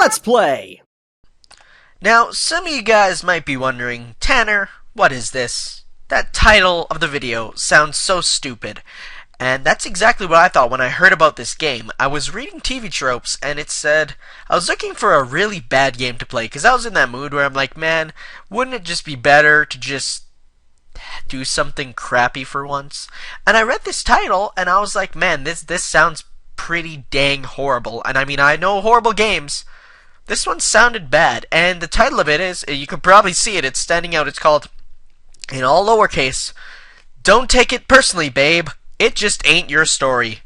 Let's Play! Now, some of you guys might be wondering, Tanner, what is this? That title of the video sounds so stupid. And that's exactly what I thought when I heard about this game. I was reading TV Tropes, and it said I was looking for a really bad game to play, because I was in that mood where I'm like, man, wouldn't it just be better to just do something crappy for once? And I read this title, and I was like, man, this sounds pretty dang horrible. And I mean, I know horrible games. This one sounded bad, and the title of it is, you can probably see it, it's standing out, it's called, in all lowercase, Don't Take It Personally, Babe. It Just Ain't Your Story,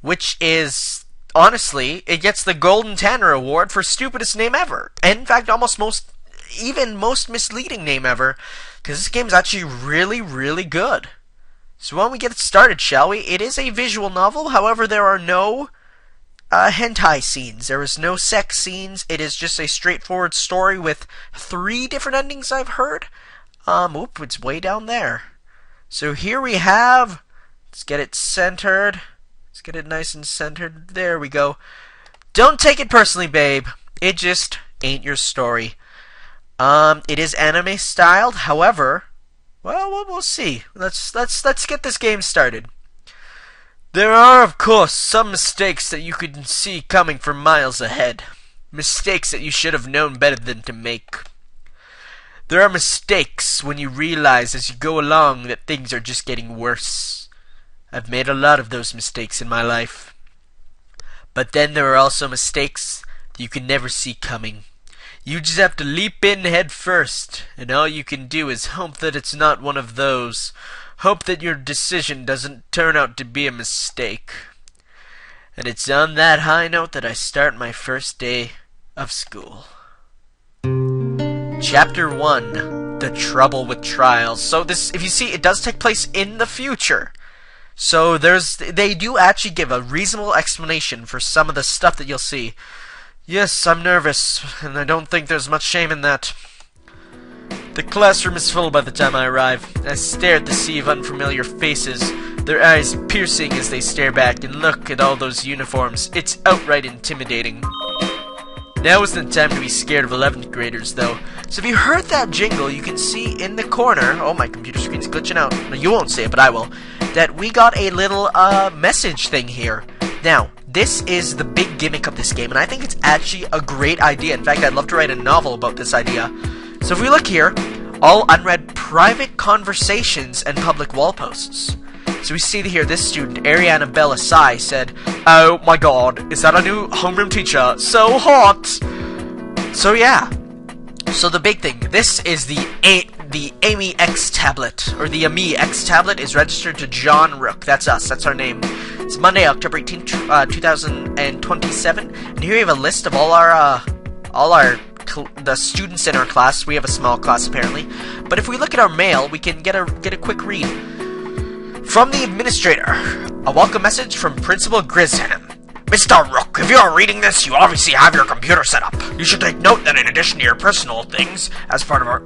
which is, honestly, it gets the Golden Tanner Award for stupidest name ever. And in fact, most misleading name ever, because this game is actually really, really good. So why don't we get started, shall we? It is a visual novel, however, there are no hentai scenes. There is no sex scenes. It is just a straightforward story with 3 different endings I've heard. Oop, it's way down there. So here we have... Let's get it centered. Let's get it nice and centered. There we go. Don't take it personally, babe. It just ain't your story. It is anime styled. However, well, we'll see. Let's get this game started. There are, of course, some mistakes that you could see coming from miles ahead. Mistakes that you should have known better than to make. There are mistakes when you realize as you go along that things are just getting worse. I've made a lot of those mistakes in my life. But then there are also mistakes that you can never see coming. You just have to leap in head first, and all you can do is hope that it's not one of those. Hope that your decision doesn't turn out to be a mistake. And it's on that high note that I start my first day of school. Chapter 1, The Trouble with Trials. So this, if you see, it does take place in the future. So they do actually give a reasonable explanation for some of the stuff that you'll see. Yes, I'm nervous, and I don't think there's much shame in that. The classroom is full by the time I arrive. I stare at the sea of unfamiliar faces, their eyes piercing as they stare back, and look at all those uniforms. It's outright intimidating. Now isn't the time to be scared of 11th graders, though. So if you heard that jingle, you can see in the corner, oh, my computer screen's glitching out. No, you won't see it, but I will, that we got a little message thing here. Now, this is the big gimmick of this game, and I think it's actually a great idea. In fact, I'd love to write a novel about this idea. So if we look here, all unread private conversations and public wall posts. So we see here, this student, Ariana Bella Sai, said, "Oh my god, is that a new homeroom teacher? So hot!" So yeah. So the big thing, this is the Amy X tablet, or the Ami X tablet is registered to John Rook. That's us, that's our name. It's Monday, October 18th, 2027, and here we have a list of the students in our class. We have a small class apparently, but if we look at our mail, we can get a quick read. From the administrator, a welcome message from Principal Grisham. Mr. Rook, if you are reading this, you obviously have your computer set up. You should take note that in addition to your personal things, as part of our,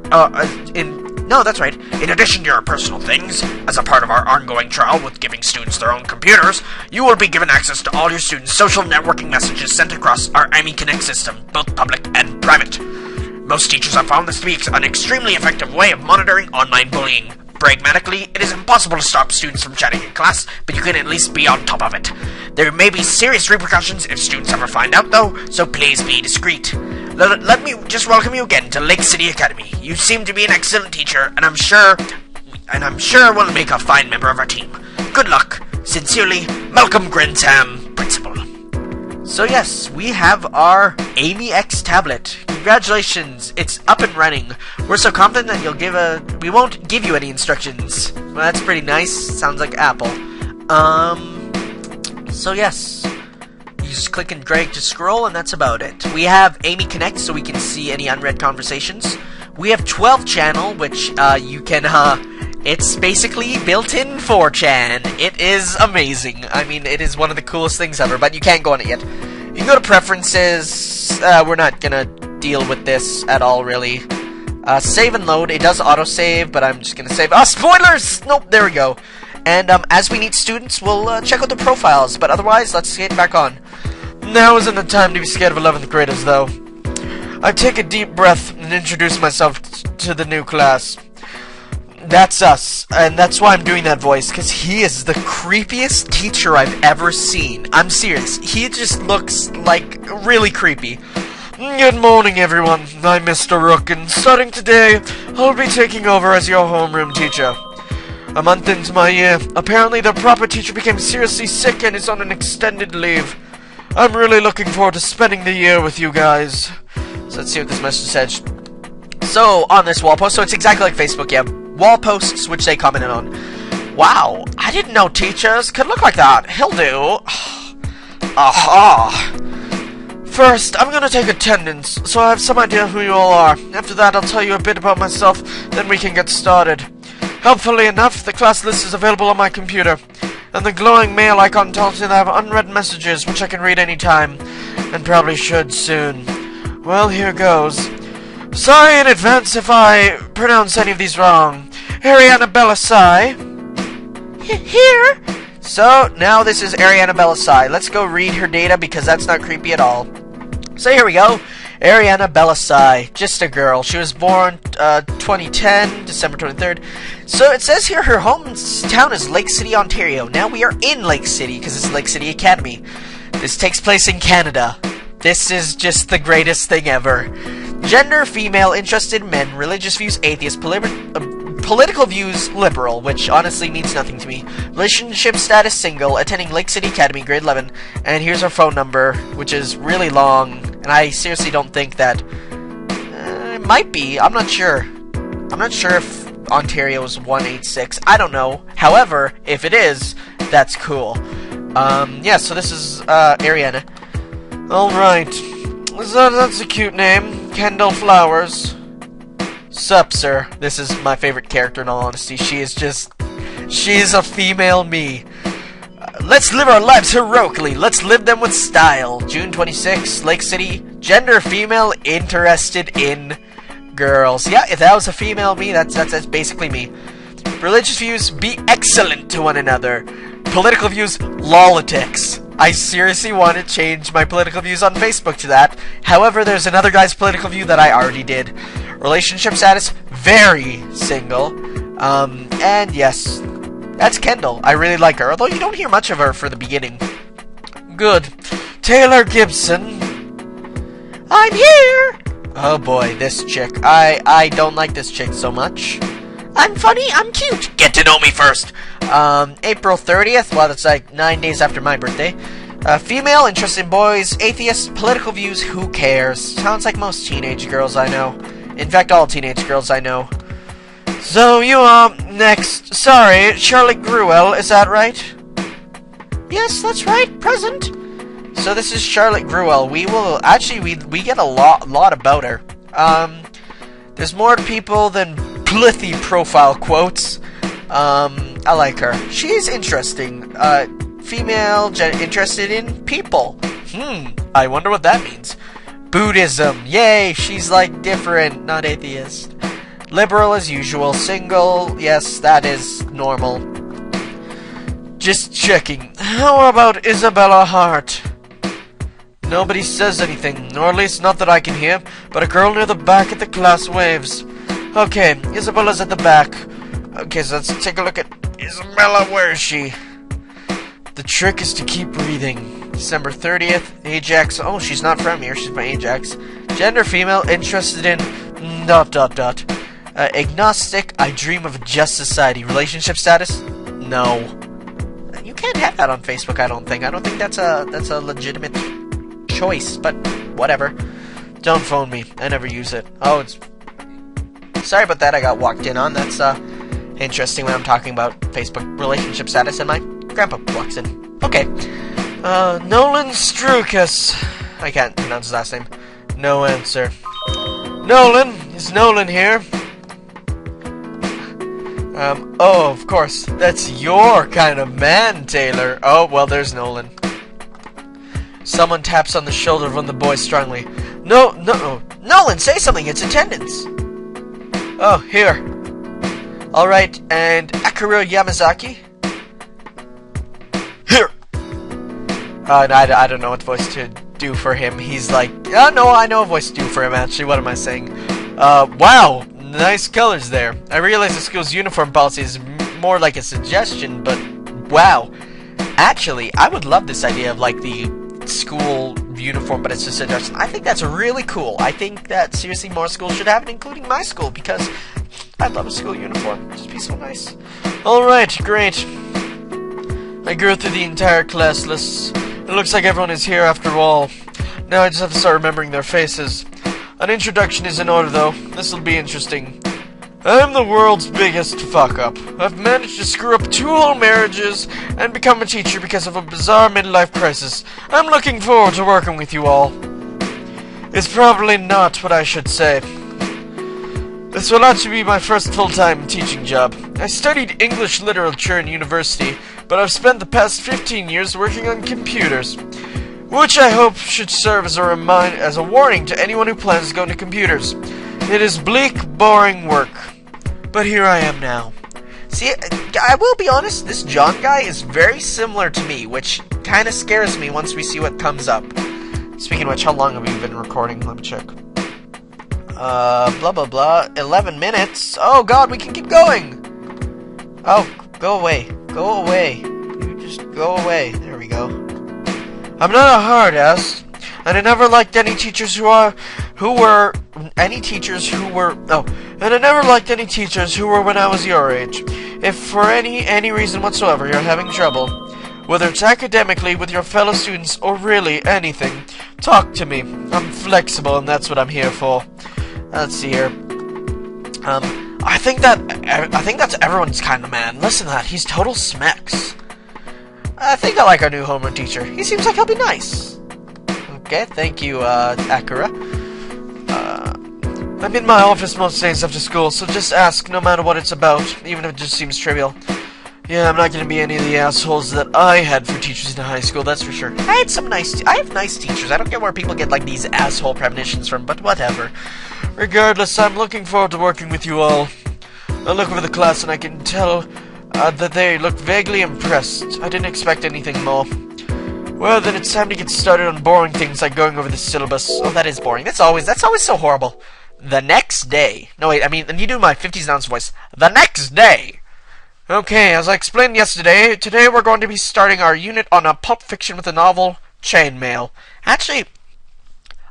in addition to your personal things, as a part of our ongoing trial with giving students their own computers, you will be given access to all your students' social networking messages sent across our AMI Connect system, both public and private. Most teachers have found this to be an extremely effective way of monitoring online bullying. Pragmatically, it is impossible to stop students from chatting in class, but you can at least be on top of it. There may be serious repercussions if students ever find out, though, so please be discreet. Let me just welcome you again to Lake City Academy. You seem to be an excellent teacher, and I'm sure will make a fine member of our team. Good luck. Sincerely, Malcolm Grinsham, Principal. So yes, we have our Amy X tablet. Congratulations, it's up and running. We're so confident that we won't give you any instructions. Well, that's pretty nice. Sounds like Apple. So yes, you just click and drag to scroll, and that's about it. We have Amy Connect, so we can see any unread conversations. We have 12 channel, which you can it's basically built-in 4chan. It is amazing. I mean, it is one of the coolest things ever, but you can't go on it yet. You can go to preferences. We're not gonna deal with this at all, really. Save and load. It does autosave, but I'm just gonna save. Spoilers! Nope, there we go. And as we need students, we'll check out their profiles. But otherwise, let's get back on. Now isn't the time to be scared of 11th graders, though. I take a deep breath and introduce myself to the new class. That's us, and that's why I'm doing that voice, because he is the creepiest teacher I've ever seen. I'm serious. He just looks like really creepy. Good morning, everyone. I'm Mr. Rook, and starting today, I'll be taking over as your homeroom teacher. A month into my year, apparently the proper teacher became seriously sick and is on an extended leave. I'm really looking forward to spending the year with you guys. So let's see what this message said. So, on this wall post, so it's exactly like Facebook, yeah. Wall posts which they commented on. Wow, I didn't know teachers could look like that. He'll do. Aha! First, I'm gonna take attendance, so I have some idea who you all are. After that, I'll tell you a bit about myself, then we can get started. Helpfully enough, the class list is available on my computer, and the glowing mail icon tells me that I have unread messages, which I can read anytime, and probably should soon. Well, here goes. Sorry in advance if I pronounce any of these wrong. Ariana Belisai. Here. So, now this is Ariana Belisai. Let's go read her data because that's not creepy at all. So here we go. Ariana Belisai. Just a girl. She was born 2010, December 23rd. So it says here her hometown is Lake City, Ontario. Now we are in Lake City because it's Lake City Academy. This takes place in Canada. This is just the greatest thing ever. Gender, female, interested, men, religious views, atheist, political views, liberal, which honestly means nothing to me. Relationship status, single, attending Lake City Academy, grade 11. And here's her phone number, which is really long, and I seriously don't think that... it might be, I'm not sure. I'm not sure if Ontario's 186, I don't know. However, if it is, that's cool. Yeah, so this is, Ariana. Alright. That's a cute name. Kendall Flowers. Sup, sir. This is my favorite character, in all honesty. She's a female me. Let's live our lives heroically. Let's live them with style. June 26th, Lake City. Gender, female, interested in girls. Yeah, if that was a female me, that's basically me. Religious views, be excellent to one another. Political views, lolitics. I seriously want to change my political views on Facebook to that. However, there's another guy's political view that I already did. Relationship status, very single. And yes, that's Kendall. I really like her, although you don't hear much of her for the beginning. Good. Taylor Gibson. I'm here! Oh boy, this chick. I don't like this chick so much. I'm funny, I'm cute. Get to know me first. April 30th, well, that's like 9 days after my birthday. Female, interested in boys, atheist, political views, who cares? Sounds like most teenage girls I know. In fact, all teenage girls I know. So, you are next. Sorry, Charlotte Gruel, is that right? Yes, that's right, present. So this is Charlotte Gruel. We will, actually, we get a lot about her. There's more people than Blithy profile quotes. I like her. She's interesting. Female, interested in people. I wonder what that means. Buddhism. Yay, she's like different, not atheist. Liberal as usual. Single. Yes, that is normal. Just checking. How about Isabella Hart? Nobody says anything, or at least not that I can hear, but a girl near the back of the class waves. Okay, Isabella's at the back. Okay, so let's take a look at Isabella. Where is she? The trick is to keep breathing. December 30th, Ajax. Oh, she's not from here. She's by Ajax. Gender, female, interested in... ... agnostic, I dream of a just society. Relationship status? No. You can't have that on Facebook, I don't think. I don't think that's a legitimate choice, but whatever. Don't phone me. I never use it. Oh, it's... Sorry about that, I got walked in on. That's, interesting when I'm talking about Facebook relationship status and my grandpa walks in. Okay. Nolan Strukas. I can't pronounce his last name. No answer. Nolan? Is Nolan here? Oh, of course. That's your kind of man, Taylor. Oh, well, there's Nolan. Someone taps on the shoulder of one of the boys strongly. No. Nolan, say something. It's attendance. Oh, here. Alright, and Akira Yamazaki? Here! No, I don't know what voice to do for him. He's like, oh no, I know a voice to do for him actually. What am I saying? Wow, nice colors there. I realize the school's uniform policy is more like a suggestion, but wow. Actually, I would love this idea of like the school uniform, but it's a suggestion. I think that's really cool. I think that seriously more schools should have it, including my school, because I love a school uniform. It'd just be so nice. Alright, great. I grew through the entire class list. It looks like everyone is here after all. Now I just have to start remembering their faces. An introduction is in order, though. This'll be interesting. I'm the world's biggest fuck-up. I've managed to screw up 2 whole marriages and become a teacher because of a bizarre midlife crisis. I'm looking forward to working with you all. It's probably not what I should say. This will actually be my first full-time teaching job. I studied English literature in university, but I've spent the past 15 years working on computers, which I hope should serve as a warning to anyone who plans to go into computers. It is bleak, boring work. But here I am now. See, I will be honest, this John guy is very similar to me, which kind of scares me once we see what comes up. Speaking of which, how long have we been recording? Let me check. Blah blah blah, 11 minutes. Oh god, we can keep going. Oh, go away. Go away. You just go away. There we go. I'm not a hard ass, and I never liked any teachers who were when I was your age. If for any reason whatsoever you're having trouble, whether it's academically, with your fellow students, or really anything, talk to me. I'm flexible, and that's what I'm here for. Let's see here. I think that's everyone's kind of man. Listen to that. He's total smacks. I think I like our new homeroom teacher. He seems like he'll be nice. Okay, thank you, Akira. I'm in my office most days after school, so just ask no matter what it's about, even if it just seems trivial. Yeah, I'm not gonna be any of the assholes that I had for teachers in high school, that's for sure. I have nice teachers. I don't get where people get like these asshole premonitions from, but whatever. Regardless, I'm looking forward to working with you all. I look over the class and I can tell that they look vaguely impressed. I didn't expect anything more. Well, then it's time to get started on boring things like going over the syllabus. Oh, that is boring. That's always so horrible. The next day. No, wait, I mean, and you do my 50s announce voice. The next day. Okay, as I explained yesterday, today we're going to be starting our unit on a pulp fiction with the novel Chainmail. Actually,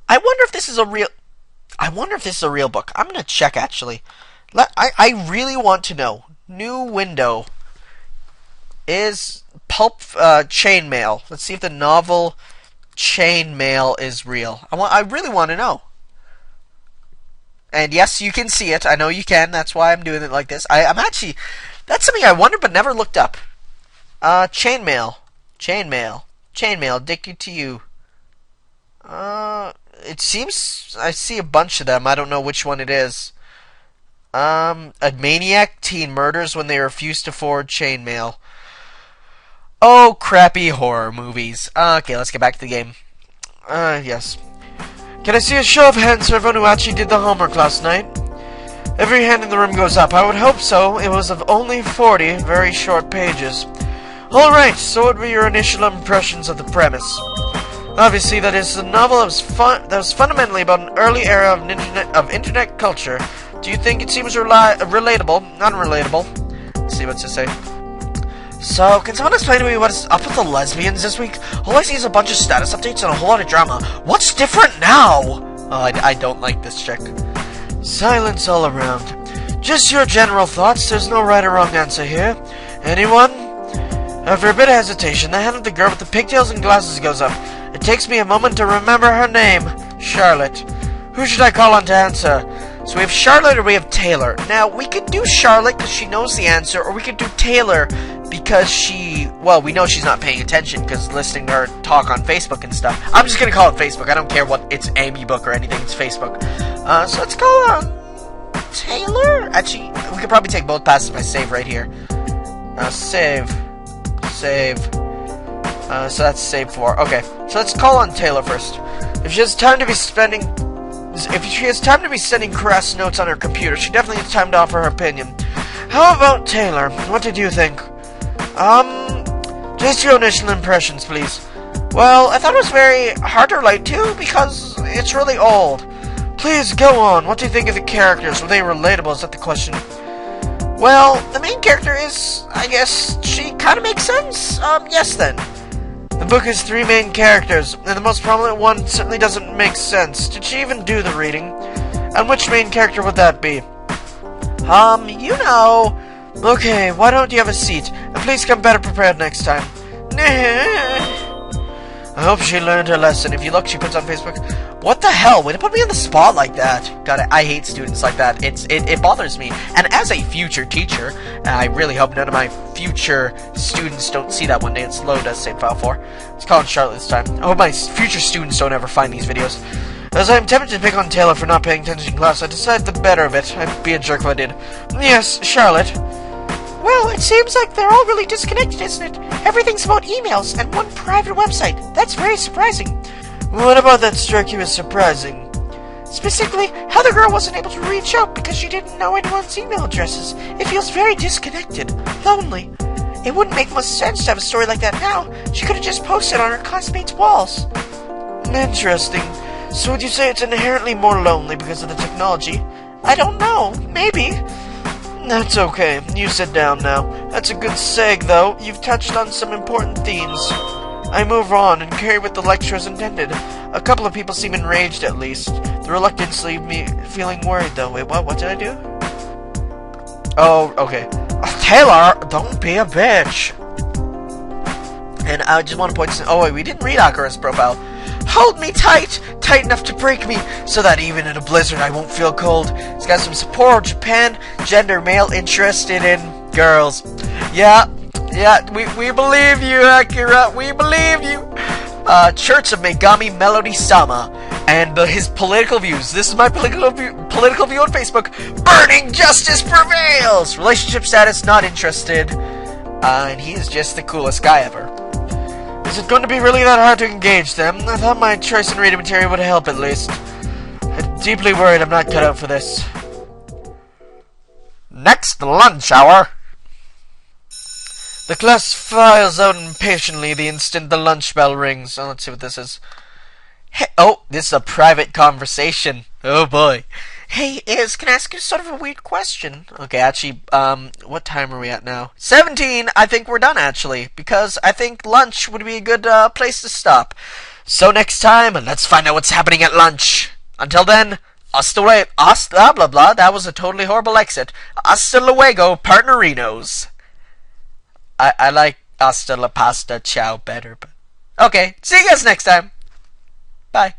I wonder if this is a real book. I'm gonna check, actually. I really want to know. New window. Is pulp Chainmail. Let's see if the novel Chainmail is real. I really want to know. And yes, you can see it. I know you can. That's why I'm doing it like this. I'm actually... That's something I wondered but never looked up. Chainmail. Chainmail, addicted to you. It seems... I see a bunch of them. I don't know which one it is. A maniac teen murders when they refuse to forward chainmail. Oh, crappy horror movies. Okay, let's get back to the game. Yes. Can I see a show of hands for everyone who actually did the homework last night? Every hand in the room goes up. I would hope so. It was of only 40 very short pages. Alright, so what were your initial impressions of the premise? Obviously, that is a novel that was fundamentally about an early era of internet culture. Do you think it seems relatable? Unrelatable. Let's see what's to say. So, can someone explain to me what is up with the lesbians this week? All I see is a bunch of status updates and a whole lot of drama. What's different now? Oh, I don't like this chick. Silence all around. Just your general thoughts. There's no right or wrong answer here. Anyone? After a bit of hesitation, the hand of the girl with the pigtails and glasses goes up. It takes me a moment to remember her name. Charlotte. Who should I call on to answer? So we have Charlotte or we have Taylor. Now, we could do Charlotte because she knows the answer, or we could do Taylor because we know she's not paying attention because listening to her talk on Facebook and stuff. I'm just going to call it Facebook. I don't care what it's Amy Book or anything. It's Facebook. So let's call her Taylor. Actually, we could probably take both passes if I save right here. Save. So that's save 4. Okay, so let's call on Taylor first. If she has time to be sending crass notes on her computer, she definitely has time to offer her opinion. How about Taylor? What did you think? Just your initial impressions, please. Well, I thought it was very hard to relate to because it's really old. Please go on. What do you think of the characters? Were they relatable? Is that the question? Well, the main character is, I guess, she kind of makes sense. Yes then. The book has 3 main characters, and the most prominent one certainly doesn't make sense. Did she even do the reading? And which main character would that be? You know. Okay, why don't you have a seat? And please come better prepared next time. I hope she learned her lesson. If you look, she puts on Facebook. What the hell? Way to put me on the spot like that. God, I hate students like that. It bothers me. And as a future teacher, I really hope none of my future students don't see that one day. It's low does save file 4. It's calling Charlotte this time. I hope my future students don't ever find these videos. As I am tempted to pick on Taylor for not paying attention in class, I decided the better of it. I'd be a jerk if I did. Yes, Charlotte. Well, it seems like they're all really disconnected, isn't it? Everything's about emails and one private website. That's very surprising. What about that struck you as surprising? Specifically, how the girl wasn't able to reach out because she didn't know anyone's email addresses. It feels very disconnected, lonely. It wouldn't make much sense to have a story like that now. She could have just posted on her classmates' walls. Interesting. So would you say it's inherently more lonely because of the technology? I don't know. Maybe. That's okay. You sit down now. That's a good seg, though. You've touched on some important themes. I move on and carry what the lecture as intended. A couple of people seem enraged, at least. The reluctance leaves me feeling worried, though. Wait, what? What did I do? Oh, okay. Taylor, don't be a bitch. And I just want to point to... Oh, wait, we didn't read Akira's profile. Hold me tight! Tight enough to break me, so that even in a blizzard I won't feel cold. It's got some support, Japan, gender, male, interested in girls. Yeah, we believe you, Akira, we believe you. Church of Megami Melody Sama, and his political views. This is my political view on Facebook. Burning justice prevails! Relationship status, not interested. And he is just the coolest guy ever. Is it going to be really that hard to engage them? I thought my choice in reading material would help at least. I'm deeply worried I'm not cut out for this. Next lunch hour. The class files out impatiently the instant the lunch bell rings. Oh, let's see what this is. Hey, oh, this is a private conversation. Oh boy. Hey, can I ask you sort of a weird question? Okay, actually, what time are we at now? 17! I think we're done, actually, because I think lunch would be a good, place to stop. So next time, let's find out what's happening at lunch. Until then, hasta blah blah, that was a totally horrible exit. Hasta luego, partnerinos. I like hasta la pasta ciao better, but... Okay, see you guys next time. Bye.